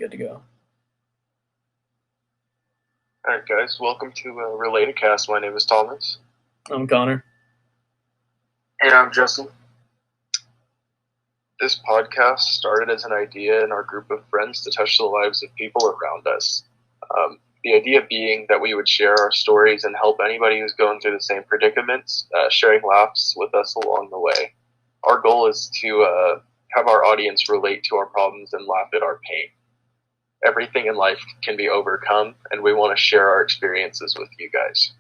Good to go. All right, guys, welcome to Related Cast. My name is Thomas. I'm Connor. And I'm Justin. This podcast started as an idea in our group of friends to touch the lives of people around us. The idea being that we would share our stories and help anybody who's going through the same predicaments, sharing laughs with us along the way. Our goal is to have our audience relate to our problems and laugh at our pain. Everything in life can be overcome, and we want to share our experiences with you guys.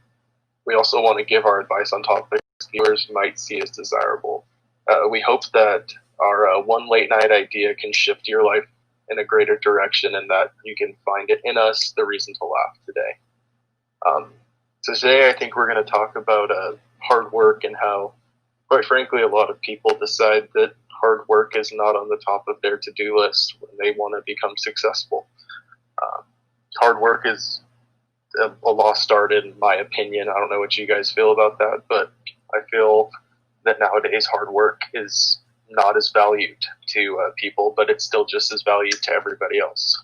We also want to give our advice on topics viewers might see as desirable. We hope that our one late night idea can shift your life in a greater direction, and that you can find it in us the reason to laugh today. So today I think we're going to talk about hard work and how, quite frankly, a lot of people decide that hard work is not on the top of their to-do list when they want to become successful. Hard work is a lost art, in my opinion. I don't know what you guys feel about that, but I feel that nowadays hard work is not as valued to people, but it's still just as valued to everybody else.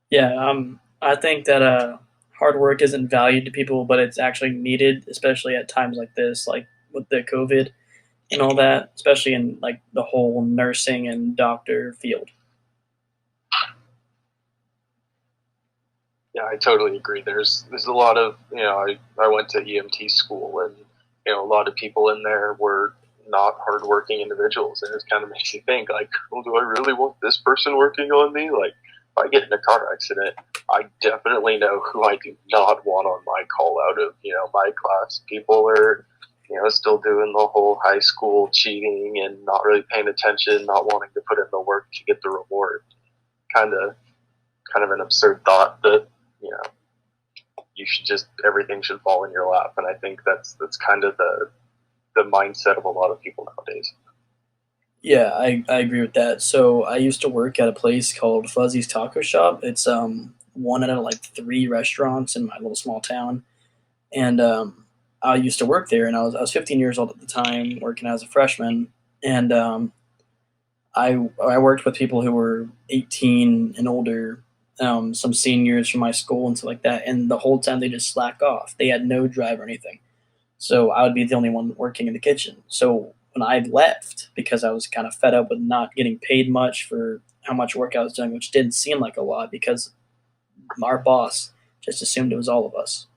Yeah, I think that hard work isn't valued to people, but it's actually needed, especially at times like this, like with the COVID and all that, especially in like the whole nursing and doctor field. Yeah, I totally agree. There's a lot of, I went to EMT school, and a lot of people in there were not hardworking individuals, and it kind of makes you think, like, well, do I really want this person working on me? Like, if I get in a car accident, I definitely know who I do not want on my call out of my class. People are still doing the whole high school cheating and not really paying attention, not wanting to put in the work to get the reward. Kind of an absurd thought that you should just, everything should fall in your lap, and I think that's kind of the mindset of a lot of people nowadays. Yeah, I agree with that. So I used to work at a place called Fuzzy's Taco Shop. It's one out of like three restaurants in my little small town, and I used to work there. And I was 15 years old at the time, working as a freshman, and I worked with people who were 18 and older, some seniors from my school and stuff like that. And the whole time they just slack off. They had no drive or anything. So I would be the only one working in the kitchen. So when I left, because I was kind of fed up with not getting paid much for how much work I was doing, which didn't seem like a lot because our boss just assumed it was all of us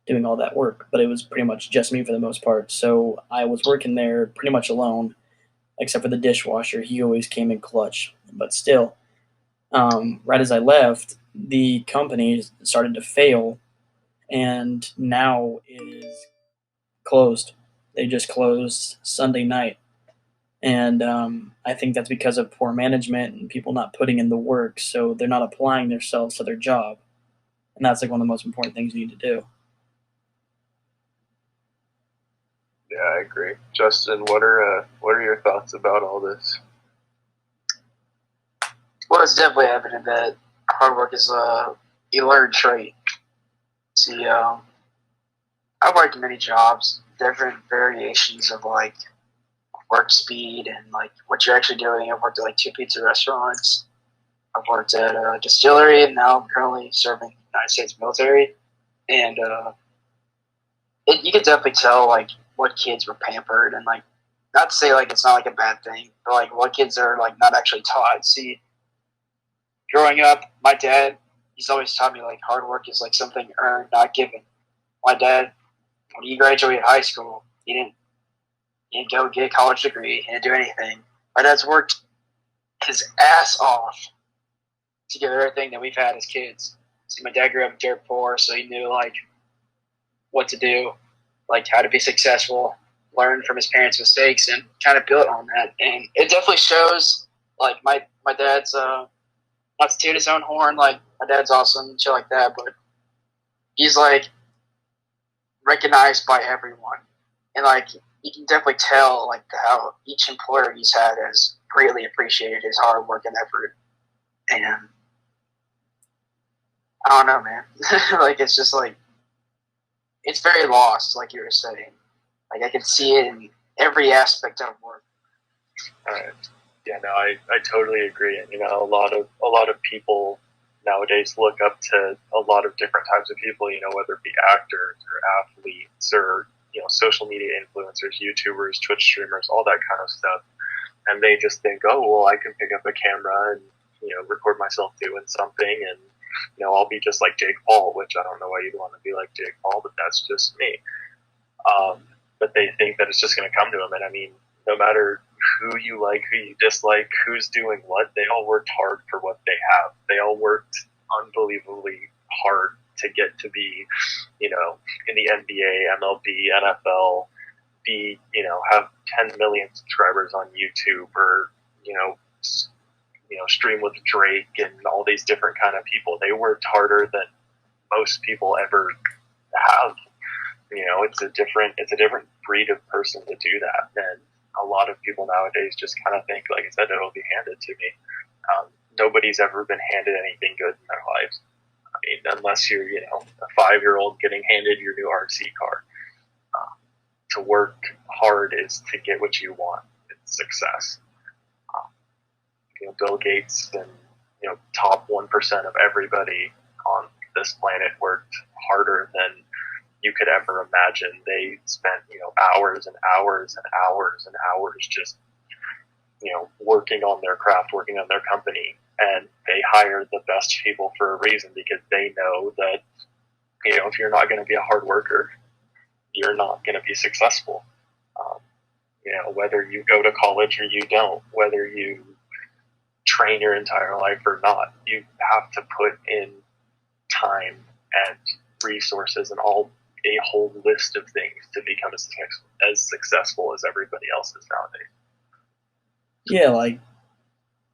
doing all that work, but it was pretty much just me for the most part. So I was working there pretty much alone, except for the dishwasher. He always came in clutch, but still, right as I left, the company started to fail, and now it is closed. They just closed Sunday night, and I think that's because of poor management and people not putting in the work. So they're not applying themselves to their job, and that's like one of the most important things you need to do. Yeah, I agree. Justin, what are your thoughts about all this? Well, it's definitely evident that hard work is a learned trait. See, I've worked many jobs, different variations of like work speed and like what you're actually doing. I've worked at like two pizza restaurants. I've worked at a distillery, and now I'm currently serving the United States military. And you can definitely tell like what kids were pampered, and like not to say like it's not like a bad thing, but like what kids are like not actually taught. See, growing up, my dad, he's always taught me like hard work is like something earned, not given. My dad, when he graduated high school, he didn't go get a college degree, he didn't do anything. My dad's worked his ass off to get everything that we've had as kids. See, my dad grew up dirt poor, so he knew like what to do, like how to be successful, learn from his parents' mistakes, and kind of built on that. And it definitely shows. Like my dad's not to toot his own horn, like my dad's awesome and shit like that, but he's like recognized by everyone, and like you can definitely tell like how each employer he's had has greatly appreciated his hard work and effort. And I don't know, man. Like it's just like it's very lost, like you were saying. Like I can see it in every aspect of work. All right. Yeah, no, I totally agree. And a lot of people nowadays look up to a lot of different types of people. Whether it be actors or athletes or social media influencers, YouTubers, Twitch streamers, all that kind of stuff. And they just think, oh well, I can pick up a camera and record myself doing something, and I'll be just like Jake Paul, which I don't know why you'd want to be like Jake Paul, but that's just me. But they think that it's just going to come to them, and I mean, no matter who you like, who you dislike, who's doing what, they all worked hard for what they have. They all worked unbelievably hard to get to be, in the NBA, MLB, NFL, have 10 million subscribers on YouTube, or, stream with Drake and all these different kind of people. They worked harder than most people ever have. It's a different breed of person to do that. And a lot of people nowadays just kind of think, like I said, it'll be handed to me. Nobody's ever been handed anything good in their lives. I mean, unless you're, a 5-year-old getting handed your new RC car. To work hard is to get what you want. It's success. Bill Gates and top 1% of everybody on this planet worked harder than you could ever imagine. They spent hours and hours and hours and hours just working on their craft, working on their company, and they hire the best people for a reason, because they know that if you're not going to be a hard worker, you're not going to be successful. Whether you go to college or you don't, whether you train your entire life or not, you have to put in time and resources and a whole list of things to become as successful as everybody else is nowadays. Yeah,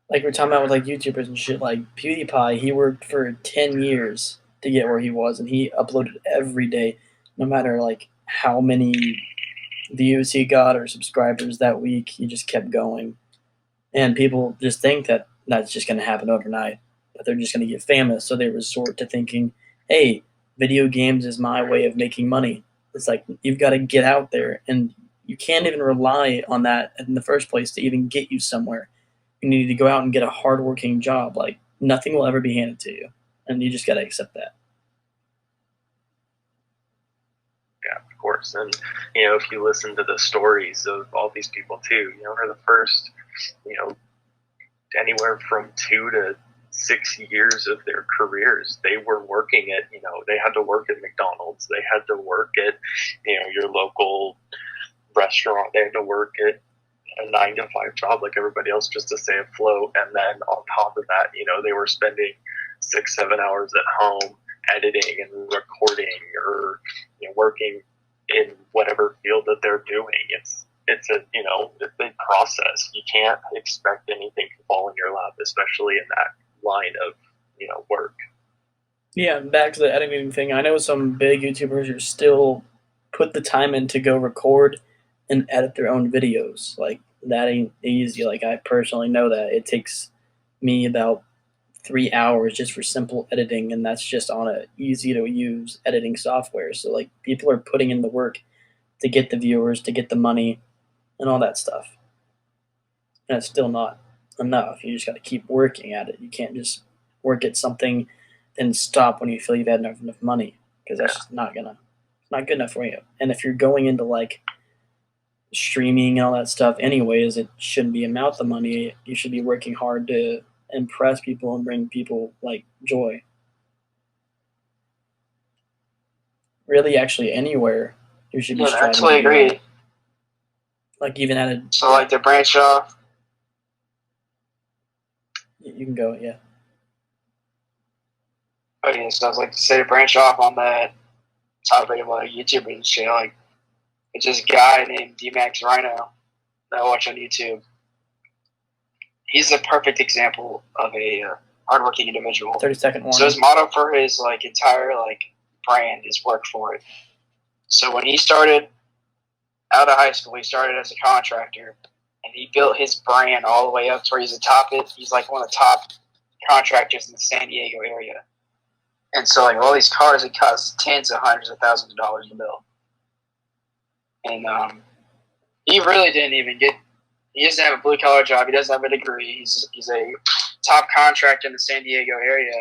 like we're talking about with like YouTubers and shit. Like PewDiePie, he worked for 10 years to get where he was, and he uploaded every day, no matter like how many views he got or subscribers that week. He just kept going, and people just think that that's just going to happen overnight, that they're just going to get famous, so they resort to thinking, hey, video games is my way of making money. It's like, you've got to get out there, and you can't even rely on that in the first place to even get you somewhere. You need to go out and get a hardworking job. Like, nothing will ever be handed to you, and you just got to accept that. Yeah, of course. And if you listen to the stories of all these people too, for the first anywhere from 2 to 6 years of their careers, they were working at they had to work at McDonald's, they had to work at your local restaurant, they had to work at a 9-to-5 job like everybody else just to stay afloat. And then on top of that, they were spending 6-7 hours at home editing and recording, or working in whatever field that they're doing. It's a process. You can't expect anything to fall in your lap, especially in that line of work. Yeah, back to the editing thing. I know some big YouTubers who still put the time in to go record and edit their own videos. Like, that ain't easy. Like, I personally know that it takes me about 3 hours just for simple editing, and that's just on a easy to use editing software. So like, people are putting in the work to get the viewers, to get the money, and all that stuff. And it's still not enough. You just got to keep working at it. You can't just work at something and stop when you feel you've had enough money, because that's just not good enough for you. And if you're going into like streaming and all that stuff anyways, it shouldn't be about the money. You should be working hard to impress people and bring people like joy. Really, actually, anywhere you should be Yeah, striving actually to do agree. that. Like, even at a So like to branch off. you can go, yeah. Okay, so I was like to say to branch off on that topic about YouTubers and shit. Like, it's this guy named D-Max Rhino that I watch on YouTube. He's a perfect example of a hardworking individual. 30-second warning. So his motto for his like entire like brand is work for it. So when he started out of high school, he started as a contractor, and he built his brand all the way up to where he's he's like one of the top contractors in the San Diego area. And so like all these cars, it costs tens of hundreds of thousands of dollars to build. And he really didn't even get he doesn't have a blue collar job. He doesn't have a degree. He's a top contractor in the San Diego area,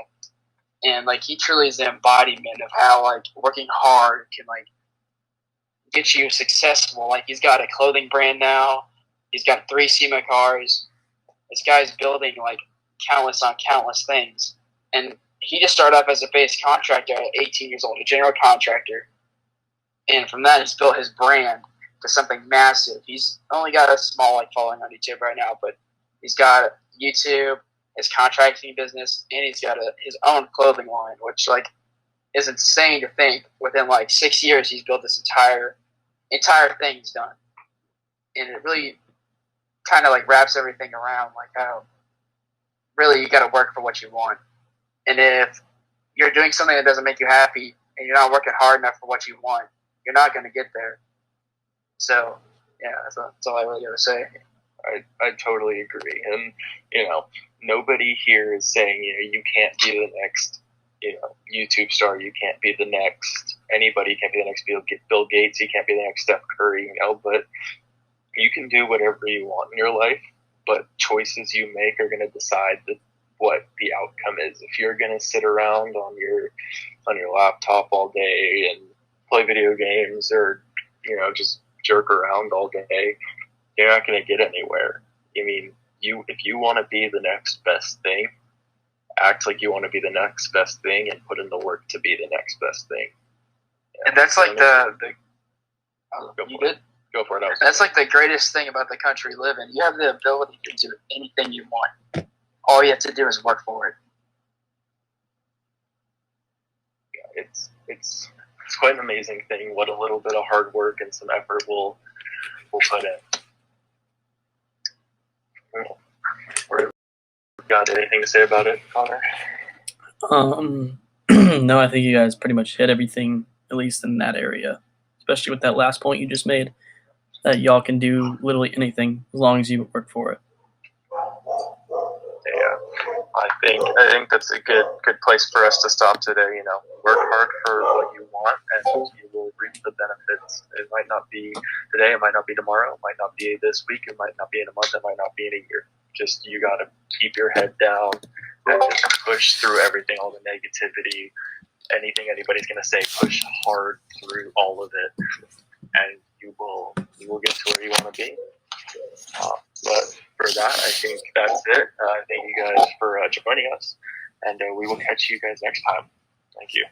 and like he truly is the embodiment of how like working hard can like get you successful. Like he's got a clothing brand now. He's got 3 SEMA cars. This guy's building like countless on countless things, and he just started off as a base contractor at 18 years old, a general contractor, and from that he's built his brand to something massive. He's only got a small like following on YouTube right now, but he's got YouTube, his contracting business, and he's got his own clothing line, which like is insane to think. Within like 6 years, he's built this entire thing he's done, and it really kind of like wraps everything around like how really you got to work for what you want, and if you're doing something that doesn't make you happy and you're not working hard enough for what you want, you're not going to get there. So, yeah, that's all I really got to say. I totally agree. And, nobody here is saying, you can't be the next, YouTube star. You can't be the next, anybody can't be the next Bill Gates. You can't be the next Steph Curry, but you can do whatever you want in your life, but choices you make are going to decide what the outcome is. If you're going to sit around on your laptop all day and play video games or, just jerk around all day, you're not going to get anywhere. I mean, if you want to be the next best thing, act like you want to be the next best thing and put in the work to be the next best thing. And that's like Go for it. That's like the greatest thing about the country we live in. You have the ability to do anything you want. All you have to do is work for it. Yeah, it's quite an amazing thing what a little bit of hard work and some effort will put in. Got anything to say about it, Connor? No, I think you guys pretty much hit everything, at least in that area, especially with that last point you just made, that y'all can do literally anything as long as you work for it. Yeah, I think that's a good place for us to stop today. Work hard for what you want, and you will reap the benefits. It might not be today, it might not be tomorrow, it might not be this week, it might not be in a month, it might not be in a year. Just you got to keep your head down and just push through everything, all the negativity, anything anybody's going to say. Push hard through all of it, and you will get to where you want to be. But for that, I think that's it. Thank you guys for joining us, and we will catch you guys next time. Thank you.